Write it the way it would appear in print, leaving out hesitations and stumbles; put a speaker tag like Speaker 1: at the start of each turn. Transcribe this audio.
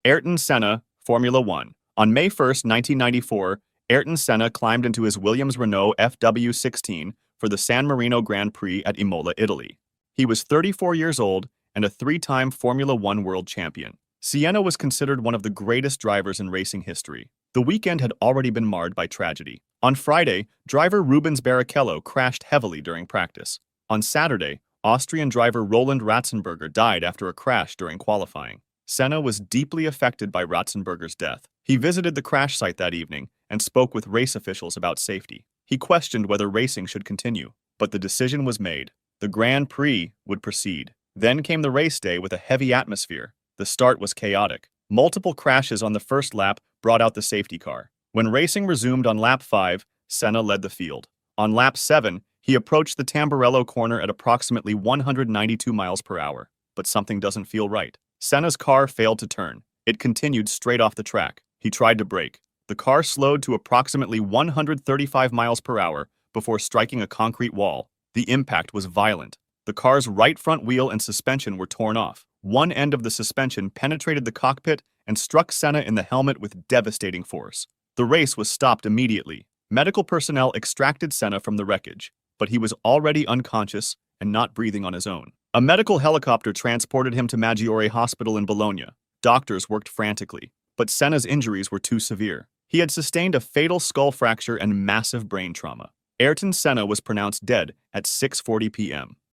Speaker 1: Ayrton Senna, Formula One. On May 1st, 1994, Ayrton Senna climbed into his Williams-Renault FW16 for the San Marino Grand Prix at Imola, Italy. He was 34 years old and a three-time Formula One world champion. Senna was considered one of the greatest drivers in racing history. The weekend had already been marred by tragedy. On Friday, driver Rubens Barrichello crashed heavily during practice. On Saturday, Austrian driver Roland Ratzenberger died after a crash during qualifying. Senna was deeply affected by Ratzenberger's death. He visited the crash site that evening and spoke with race officials about safety. He questioned whether racing should continue, but the decision was made. The Grand Prix would proceed. Then came the race day with a heavy atmosphere. The start was chaotic. Multiple crashes on the first lap brought out the safety car. When racing resumed on lap 5, Senna led the field. On lap 7, he approached the Tamburello corner at approximately 192 miles per hour. But something doesn't feel right. Senna's car failed to turn. It continued straight off the track. He tried to brake. The car slowed to approximately 135 miles per hour before striking a concrete wall. The impact was violent. The car's right front wheel and suspension were torn off. One end of the suspension penetrated the cockpit and struck Senna in the helmet with devastating force. The race was stopped immediately. Medical personnel extracted Senna from the wreckage, but he was already unconscious and not breathing on his own. A medical helicopter transported him to Maggiore Hospital in Bologna. Doctors worked frantically, but Senna's injuries were too severe. He had sustained a fatal skull fracture and massive brain trauma. Ayrton Senna was pronounced dead at 6:40 p.m.